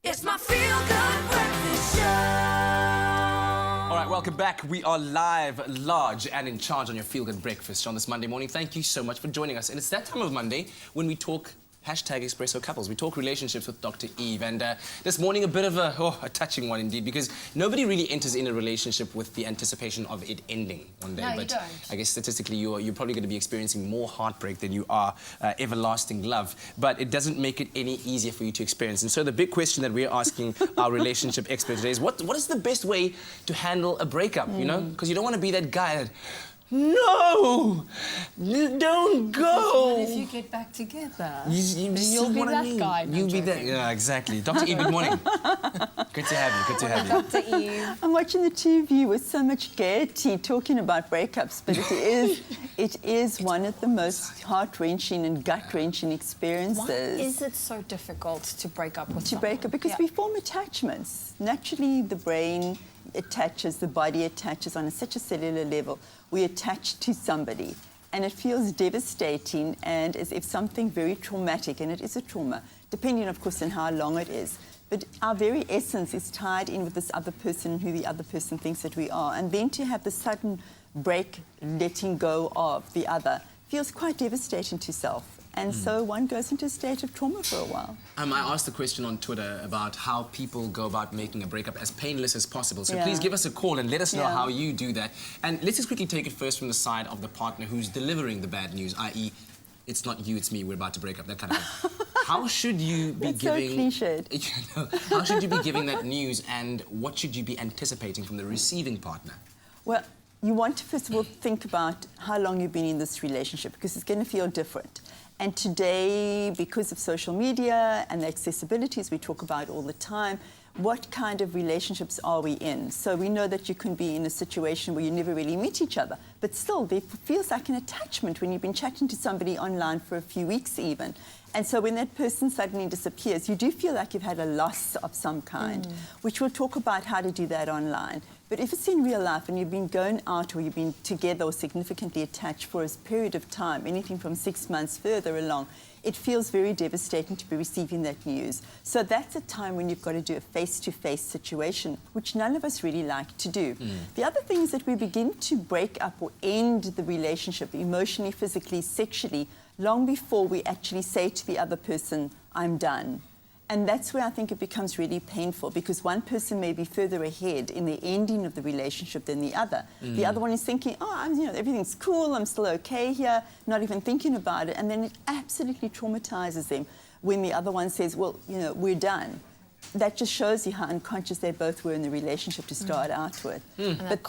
It's my feel-good breakfast show. All right, welcome back. We are live, large, and in charge on your Feel Good Breakfast on this Monday morning. Thank you so much for joining us. And it's that time of Monday when we talk #Expresso couples. We talk relationships with Dr. Eve. And this morning, a bit of a touching one indeed, because nobody really enters in a relationship with the anticipation of it ending one day. No, but you don't. I guess statistically, you're probably going to be experiencing more heartbreak than you are everlasting love. But it doesn't make it any easier for you to experience. And so the big question that we're asking our relationship expert today is, what is the best way to handle a breakup, you know? Because you don't want to be that guy that, no, don't go. What if you get back together? You'll be that guy. You'll be that. Yeah, exactly. Dr. Eve, good morning. Good to have you. Good to have you. Dr. Eve. I'm watching the two of you with so much gaiety talking about breakups, but it is one of the most heart-wrenching and gut-wrenching experiences. Why is it so difficult to break up with someone? break up? Because we form attachments. Naturally, the brain attaches, the body attaches on such a cellular level. We attach to somebody, and it feels devastating and as if something very traumatic, and it is a trauma, depending, of course, on how long it is. But our very essence is tied in with this other person, who the other person thinks that we are. And then to have the sudden break, letting go of the other, feels quite devastating to self. And so one goes into a state of trauma for a while. I asked a question on Twitter about how people go about making a breakup as painless as possible. So Yeah. please give us a call and let us know Yeah. how you do that. And let's just quickly take it first from the side of the partner who's delivering the bad news, i.e., it's not you, it's me, we're about to break up, that kind of thing. How should you be That's giving... so cliched. You know, how should you be giving that news, and what should you be anticipating from the receiving partner? Well, you want to first of all think about how long you've been in this relationship, because it's going to feel different. And today, because of social media and the accessibilities we talk about all the time, what kind of relationships are we in? So we know that you can be in a situation where you never really meet each other, but still there feels like an attachment when you've been chatting to somebody online for a few weeks even. And so when that person suddenly disappears, you do feel like you've had a loss of some kind, which we'll talk about how to do that online. But if it's in real life and you've been going out or you've been together or significantly attached for a period of time, anything from 6 months further along, it feels very devastating to be receiving that news. So that's a time when you've got to do a face-to-face situation, which none of us really like to do. The other thing is that we begin to break up or end the relationship emotionally, physically, sexually, long before we actually say to the other person, I'm done. And that's where I think it becomes really painful, because one person may be further ahead in the ending of the relationship than the other. The other one is thinking, everything's cool, I'm still okay here, not even thinking about it. And then it absolutely traumatizes them when the other one says, well, we're done. That just shows you how unconscious they both were in the relationship to start out with. But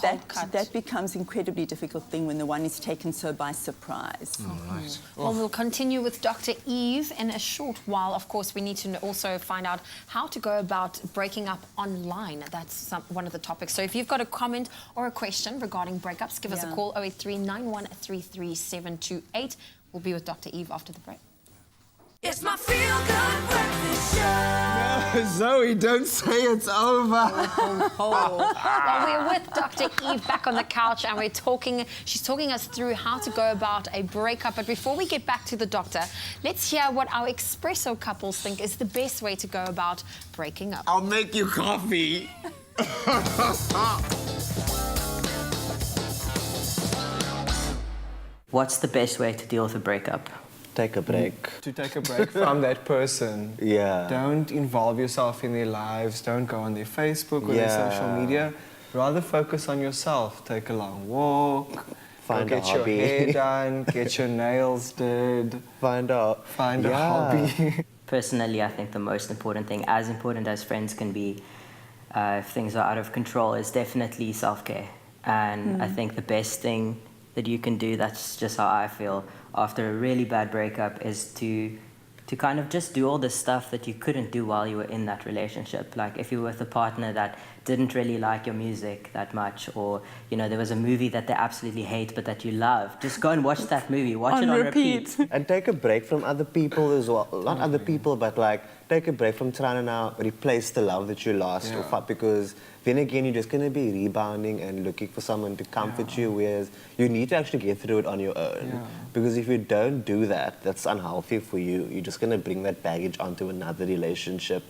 that becomes an incredibly difficult thing when the one is taken so by surprise. All right. Well, we'll continue with Dr. Eve in a short while. Of course, we need to also find out how to go about breaking up online. That's one of the topics. So if you've got a comment or a question regarding breakups, give us a call, 083 9133 728. We'll be with Dr. Eve after the break. It's my feel-good breakfast show. Zoe, don't say it's over. Well, we're with Dr. Eve back on the couch, and she's talking us through how to go about a breakup. But before we get back to the doctor, let's hear what our Expresso couples think is the best way to go about breaking up. I'll make you coffee. What's the best way to deal with a breakup? Take a break. To take a break from that person. Yeah. Don't involve yourself in their lives. Don't go on their Facebook or their social media. Rather focus on yourself. Take a long walk. Find a get hobby. your hair done. Get your nails did. Find a hobby. Personally, I think the most important thing, as important as friends can be, if things are out of control, is definitely self-care. And I think the best thing that you can do, that's just how I feel, after a really bad breakup, is to kind of just do all the stuff that you couldn't do while you were in that relationship. Like if you were with a partner that didn't really like your music that much, or there was a movie that they absolutely hate but that you love, just go and watch that movie, watch it on repeat. And take a break from other people as well. Not other people, but like take a break from trying to now replace the love that you lost, Yeah. because then again, you're just going to be rebounding and looking for someone to comfort you, whereas you need to actually get through it on your own. Yeah. Because if you don't do that, that's unhealthy for you. You're just going to bring that baggage onto another relationship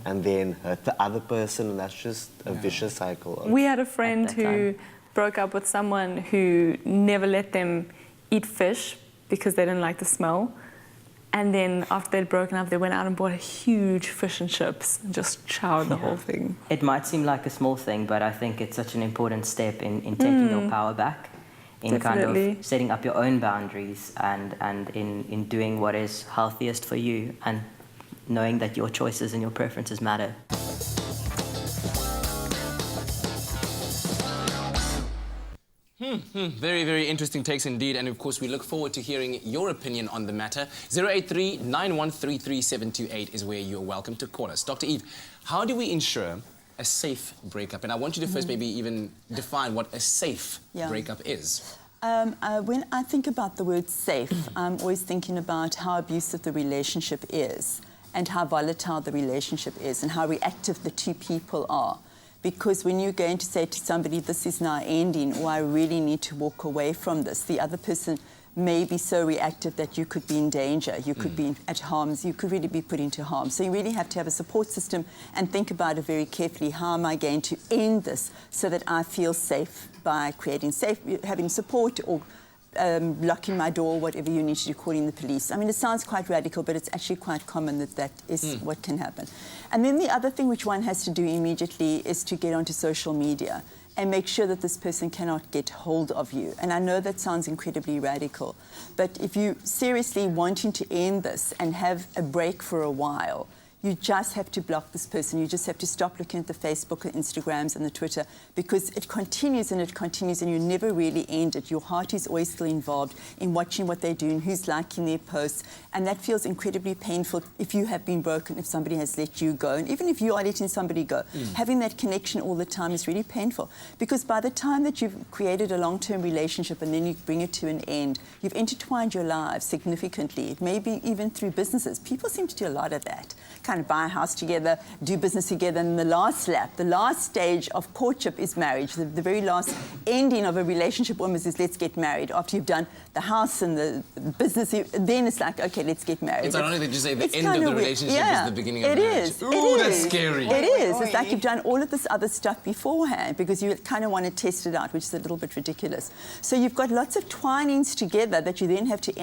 and then hurt the other person, and that's just a vicious cycle. We had a friend that who broke up with someone who never let them eat fish because they didn't like the smell. And then after they'd broken up, they went out and bought a huge fish and chips and just chowed the whole thing. It might seem like a small thing, but I think it's such an important step in taking your power back, in kind Definitely. of setting up your own boundaries and in doing what is healthiest for you and knowing that your choices and your preferences matter. Very, very interesting takes indeed. And of course, we look forward to hearing your opinion on the matter. 083-9133728 is where you're welcome to call us. Dr. Eve, how do we ensure a safe breakup? And I want you to first maybe even define what a safe breakup is. When I think about the word safe, I'm always thinking about how abusive the relationship is and how volatile the relationship is and how reactive the two people are. Because when you're going to say to somebody, this is now ending, or I really need to walk away from this, the other person may be so reactive that you could be in danger, you could be at harm's, you could really be put into harm. So you really have to have a support system and think about it very carefully. How am I going to end this so that I feel safe by creating safe, having support or locking my door, whatever you need to do, calling the police. I mean, it sounds quite radical, but it's actually quite common that is what can happen. And then the other thing which one has to do immediately is to get onto social media and make sure that this person cannot get hold of you. And I know that sounds incredibly radical, but if you seriously wanting to end this and have a break for a while, you just have to block this person. You just have to stop looking at the Facebook and Instagrams and the Twitter, because it continues and you never really end it. Your heart is always still involved in watching what they're doing, who's liking their posts, and that feels incredibly painful if you have been broken, if somebody has let you go, and even if you are letting somebody go. Having that connection all the time is really painful, because by the time that you've created a long-term relationship and then you bring it to an end, you've intertwined your lives significantly. It may be even through businesses. People seem to do a lot of that. Kind of buy a house together, do business together, and the last lap, the last stage of courtship is marriage. The very last ending of a relationship almost is let's get married. After you've done the house and the business, then it's like, okay, let's get married. It's ironic that you say the it's end of kind the weird. relationship is the beginning of It marriage. is. Ooh, It that's is. scary. It is. It's like you've done all of this other stuff beforehand because you kind of want to test it out, which is a little bit ridiculous. So you've got lots of twinings together that you then have to,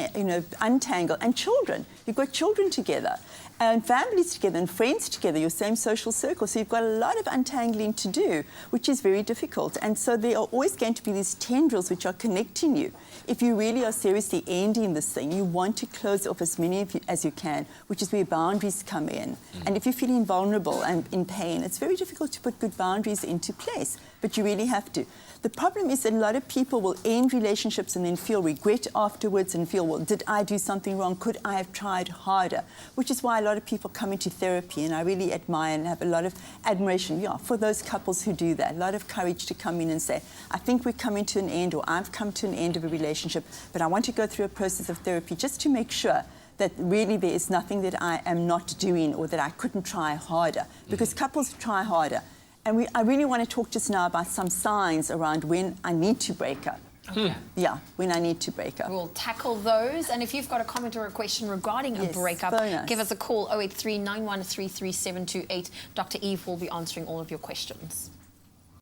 untangle. And children. You've got children together. And families together and friends together, your same social circle. So you've got a lot of untangling to do, which is very difficult. And so there are always going to be these tendrils which are connecting you. If you really are seriously ending this thing, you want to close off as many of you as you can, which is where boundaries come in. And if you're feeling vulnerable and in pain, it's very difficult to put good boundaries into place, but you really have to. The problem is that a lot of people will end relationships and then feel regret afterwards and feel, well, did I do something wrong? Could I have tried harder? Which is why a lot of people come into therapy, and I really admire and have a lot of admiration, for those couples who do that. A lot of courage to come in and say, I think we're coming to an end, or I've come to an end of a relationship, but I want to go through a process of therapy just to make sure that really there is nothing that I am not doing or that I couldn't try harder. Because couples try harder. And I really want to talk just now about some signs around when I need to break up. Okay. Yeah, when I need to break up. We'll tackle those. And if you've got a comment or a question regarding a breakup, phone us. give us a call, 083-9133728. Dr. Eve will be answering all of your questions.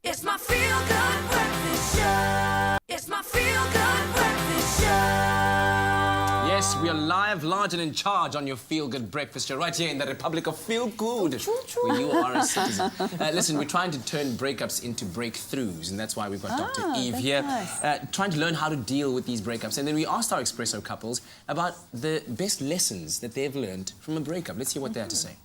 It's my feel-good breakfast show. It's my feel-good breakfast show. Yes, we are live, large and in charge on your Feel Good Breakfast show right here in the Republic of Feel Good, where you are a citizen. Listen, we're trying to turn breakups into breakthroughs, and that's why we've got Dr. Eve that's here, nice. trying to learn how to deal with these breakups. And then we asked our Expresso couples about the best lessons that they've learned from a breakup. Let's hear what they had to say.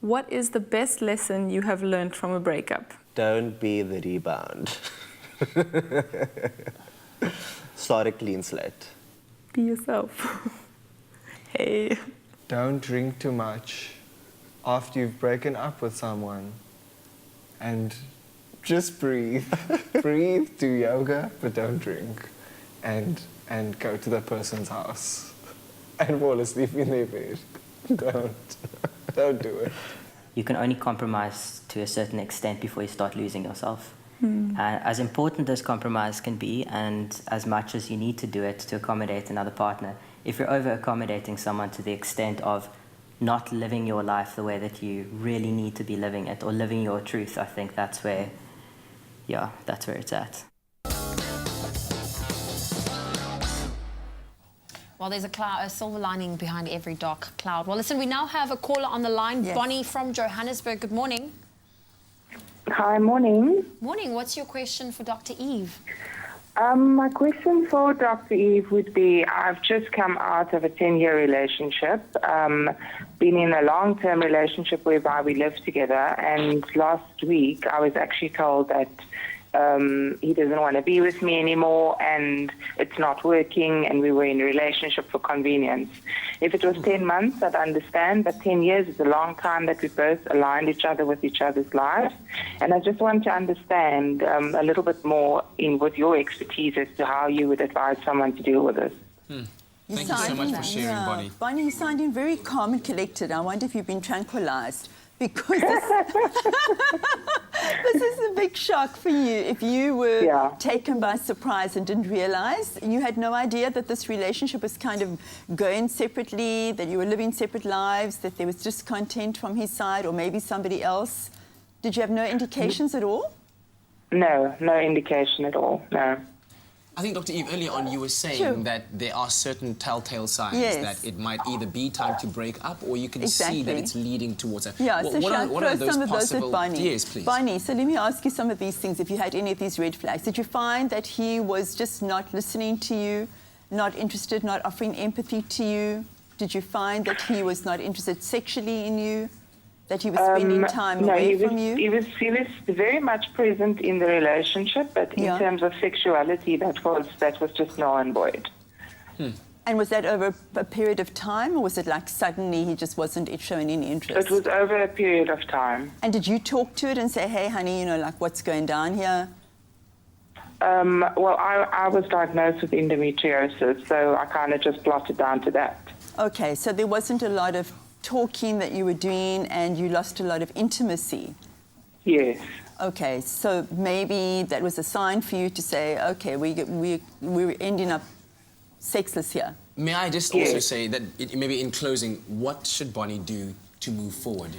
What is the best lesson you have learned from a breakup? Don't be the rebound. Start a clean slate. Be yourself. Hey. Don't drink too much after you've broken up with someone. And just breathe. Breathe, do yoga, but don't drink. And and go to that person's house and fall asleep in their bed. Don't do it. You can only compromise to a certain extent before you start losing yourself. As important as compromise can be, and as much as you need to do it to accommodate another partner, if you're over-accommodating someone to the extent of not living your life the way that you really need to be living it, or living your truth, I think that's where it's at. Well, there's a silver lining behind every dark cloud. Well, listen, we now have a caller on the line, Yes. Bonnie from Johannesburg. Good morning. Hi, morning. Morning. What's your question for Dr. Eve? My question for Dr. Eve would be, I've just come out of a 10-year relationship, been in a long-term relationship whereby we live together, and last week I was actually told that he doesn't want to be with me anymore and it's not working, and we were in a relationship for convenience. If it was 10 months, I'd understand, but 10 years is a long time that we both aligned each other with each other's lives. And I just want to understand a little bit more with your expertise as to how you would advise someone to deal with this. Thank you so much for sharing, Bonnie. Bonnie, you sounding very calm and collected. I wonder if you've been tranquilized, because this is a big shock for you. If you were taken by surprise and didn't realize, you had no idea that this relationship was kind of going separately, that you were living separate lives, that there was discontent from his side or maybe somebody else. Did you have no indications at all? No indication at all, no. I think, Dr. Eve, earlier on you were saying that there are certain telltale signs that it might either be time to break up, or you can see that it's leading towards a... Yeah, so what are those some of those possible... at Bonnie. Yes, please. Bonnie, so let me ask you some of these things, if you had any of these red flags. Did you find that he was just not listening to you, not interested, not offering empathy to you? Did you find that he was not interested sexually in you? That he was spending time away from you? He was very much present in the relationship, but in terms of sexuality, that was just null and void. And was that over a period of time, or was it like suddenly he just wasn't showing any interest? It was over a period of time. And did you talk to it and say, hey, honey, you know, like, what's going down here? Well, I was diagnosed with endometriosis, so I kind of just plotted down to that. Okay, so there wasn't a lot of talking that you were doing, and you lost a lot of intimacy. Yes. Okay, so maybe that was a sign for you to say, okay, we're ending up sexless here. May I just also say that, maybe in closing, what should Bonnie do to move forward?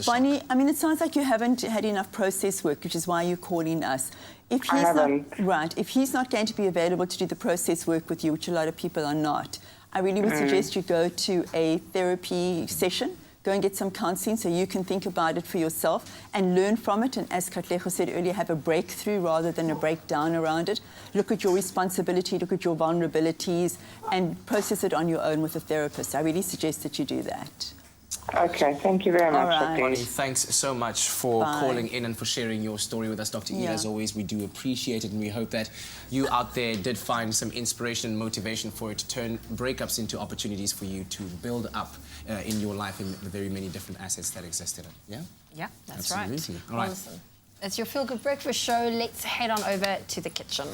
Bonnie, I mean, it sounds like you haven't had enough process work, which is why you're calling us. If he's if he's not going to be available to do the process work with you, which a lot of people are not, I really would suggest you go to a therapy session, go and get some counseling so you can think about it for yourself and learn from it. And as Katlego said earlier, have a breakthrough rather than a breakdown around it. Look at your responsibility, look at your vulnerabilities, and process it on your own with a therapist. I really suggest that you do that. Okay, thank you very much, Dr. Bonnie, thanks so much for Bye. calling in and for sharing your story with us, Dr. Eve. As always, we do appreciate it, and we hope that you out there did find some inspiration and motivation for it to turn breakups into opportunities for you to build up in your life in the very many different assets that existed. Yeah? Yeah, that's Absolutely. right. All right. Listen, it's your Feel Good Breakfast show. Let's head on over to the kitchen.